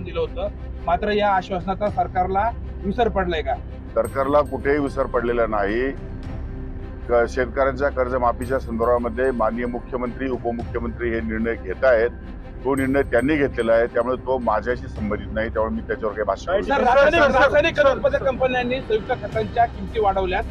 दिलं होतं, मात्र या आश्वासनाचा सरकारला विसर पडलाय का? सरकारला कुठेही विसर पडलेला नाही. शेतकऱ्यांच्या कर्जमाफीच्या संदर्भामध्ये माननीय मुख्यमंत्री उपमुख्यमंत्री हे निर्णय घेत आहेत. तो निर्णय त्यांनी घेतलेला आहे, त्यामुळे तो माझ्याशी संबंधित नाही, त्यामुळे मी त्याच्यावर काही भाष्य करू शकत नाही. रासायनिक खत उत्पादक कंपन्यांनी संयुक्त खतांच्या किमती वाढवल्यात.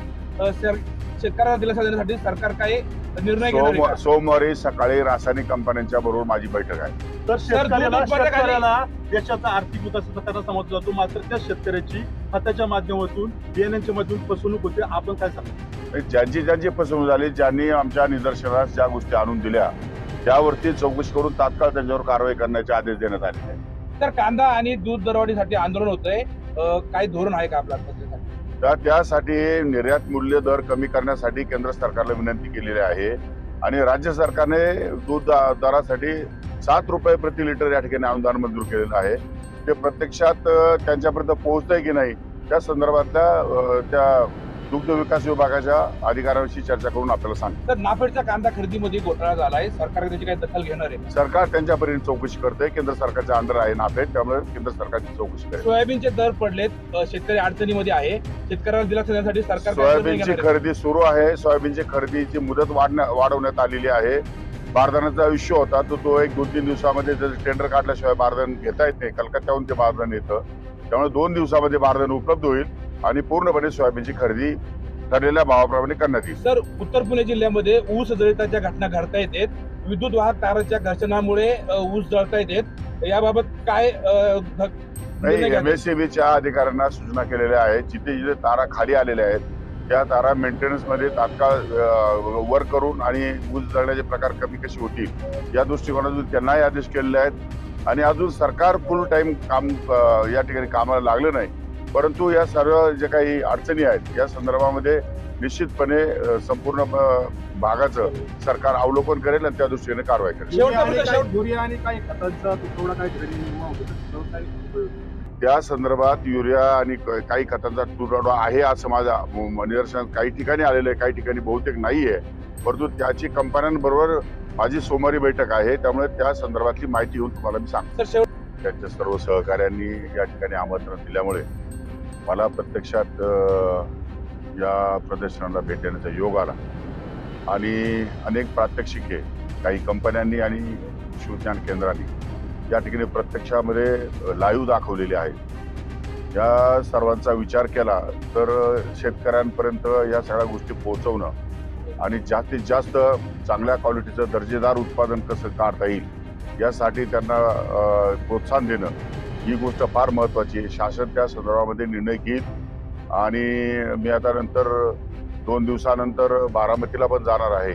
शेतकऱ्यांना दिलासा देण्यासाठी सरकार काही निर्णय घेणार? सोमवारी सकाळी रासायनिक कंपन्यांच्या बरोबर माझी बैठक आहे. तर शेतकऱ्याला देशाचा आर्थिक विकास करताना समजला जातो, मात्र त्या शेतकऱ्याची खताच्या माध्यमातून बियाण्यांच्या माध्यमातून फसवणूक होते. आपण काय सांगतो? ज्यांची फसवणूक झाली, ज्यांनी आमच्या निदर्शनास ज्या गोष्टी आणून दिल्या त्यावरती चौकशी करून तात्काळ त्यांच्यावर कारवाई करण्याचे आदेश देण्यात आले आहेत. तर कांदा आणि दूध दरवाढीसाठी आंदोलन होतंय, काही धोरण आहे का आपल्या? तर त्यासाठी निर्यात मूल्य दर कमी करण्यासाठी केंद्र सरकारला विनंती केलेली आहे आणि राज्य सरकारने दूध दरासाठी 7 रुपये प्रति लिटर या ठिकाणी अनुदान मंजूर केलेलं आहे. ते प्रत्यक्षात त्यांच्यापर्यंत पोहोचतंय की नाही त्या संदर्भातल्या त्या दुग्ध विकास विभागाच्या अधिकाऱ्यांशी चर्चा करून आपल्याला सांगतो. तर नाफेडच्या कांदा खरेदीमध्ये घोटाळा झालाय, सरकार त्याची काही दखल घेणार आहे? सरकार त्यांच्यापर्यंत चौकशी करते. केंद्र सरकारच्या अंडर आहे नाफेड, त्यामुळे केंद्र सरकारची चौकशी करेल. सोयाबीनचे दर पडलेत, शेतकरी अडचणीमध्ये आहे, शेतकऱ्यांना दिलासा देण्यासाठी सरकार सोयाबीनची खरेदी सुरू आहे. सोयाबीनची खरेदीची मुदत वाढवण्यात आलेली आहे. बारदानाचा इश्यू होता, तो 1-2-3 दिवसामध्ये टेंडर काढल्याशिवाय बारदान घेता येत नाही. कलकत्त्याहून ते बारदान येतं, त्यामुळे 2 दिवसामध्ये बारदान उपलब्ध होईल आणि पूर्णपणे सोयाबीनची खरेदी ठरलेल्या भावाप्रमाणे करण्यात येईल. सर, उत्तर पुणे जिल्ह्यामध्ये ऊस जळताच्या घटना घडता येतात. विद्युत वाहक ताराच्या घर्षणामुळे ऊस जळता येतात. याबाबत काय MSEBच्या अधिकाऱ्यांना सूचना केलेल्या आहेत. जिथे जिथे तारा खाली आलेल्या आहेत त्या तारा मेंटेनन्स मध्ये तात्काळ वर करून आणि ऊस जळण्याचे प्रकार कमी कसे होतील या दृष्टिकोनातून त्यांनाही आदेश केलेले आहेत. आणि अजून सरकार फुल टाइम काम या ठिकाणी कामाला लागलं नाही, परंतु या सर्व जे काही अडचणी आहेत या संदर्भामध्ये निश्चितपणे संपूर्ण भागाचं सरकार अवलोकन करेल आणि त्या दृष्टीने कारवाई करेल. त्या संदर्भात युरिया आणि काही खतांचा तुटवडा आहे असं माझ्या निदर्शनात काही ठिकाणी आलेलं आहे, काही ठिकाणी बहुतेक नाहीये. परंतु त्याची कंपन्यांबरोबर माझी सोमवारी बैठक आहे, त्यामुळे त्या संदर्भातली माहिती घेऊन तुम्हाला मी सांगतो. त्यांच्या सर्व सहकाऱ्यांनी या ठिकाणी आमंत्रण दिल्यामुळे मला प्रत्यक्षात या प्रदर्शनाला भेट देण्याचा योग आला आणि अनेक प्रात्यक्षिके काही कंपन्यांनी आणि कृषी विज्ञान केंद्रांनी या ठिकाणी प्रत्यक्षामध्ये लाईव्ह दाखवलेली आहे. या सर्वांचा विचार केला तर शेतकऱ्यांपर्यंत या सगळ्या गोष्टी पोहोचवणं आणि जास्तीत जास्त चांगल्या क्वालिटीचं दर्जेदार उत्पादन कसं काढता येईल यासाठी त्यांना प्रोत्साहन देणं ही गोष्ट फार महत्वाची आहे. शासन त्या संदर्भामध्ये निर्णय घेईल आणि मी आता नंतर 2 दिवसानंतर बारामतीला पण जाणार आहे.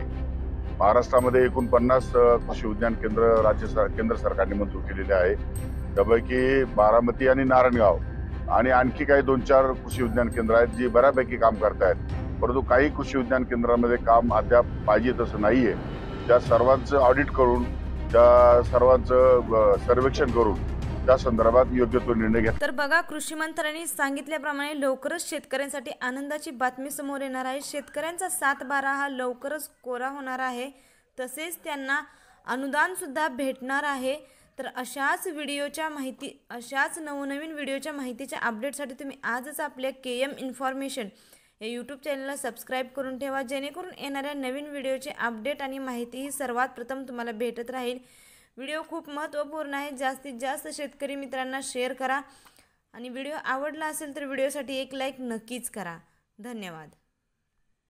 महाराष्ट्रामध्ये एकूण 50 कृषी विज्ञान केंद्र केंद्र सरकारने मंजूर केलेले आहे. त्यापैकी बारामती आणि नारायणगाव आणि आणखी काही 2-4 कृषी विज्ञान केंद्र आहेत जी बऱ्यापैकी काम करतायत. परंतु काही कृषी विज्ञान केंद्रामध्ये काम अद्याप पाहिजे तसं नाहीये. त्या सर्वांचं ऑडिट करून त्या सर्वांचं सर्वेक्षण करून त्या संदर्भात योग्य तो निर्णय घेतला. तर बघा, कृषी मंत्र्यांनी सांगितल्याप्रमाणे लवकरच शेतकऱ्यांसाठी आनंदाची बातमी समोर येणार आहे. शेतकऱ्यांचा 7/12 हा लवकरच कोरा होणार आहे, तसेच त्यांना अनुदान सुद्धा भेटणार आहे. तर अशाच नवनवीन व्हिडिओच्या माहितीच्या अपडेटसाठी तुम्ही आजच आपल्या KM इन्फॉर्मेशन या यूट्यूब चॅनलला सबस्क्राईब करून ठेवा, जेणेकरून येणाऱ्या नवीन व्हिडिओचे अपडेट आणि माहिती ही सर्वात प्रथम तुम्हाला भेटत राहील. व्हिडिओ खूप महत्त्वपूर्ण आहे. जास्तीत जास्त शेतकरी मित्रांना शेअर करा आणि व्हिडिओ आवडला असेल तर व्हिडिओसाठी एक लाईक नक्कीच करा. धन्यवाद.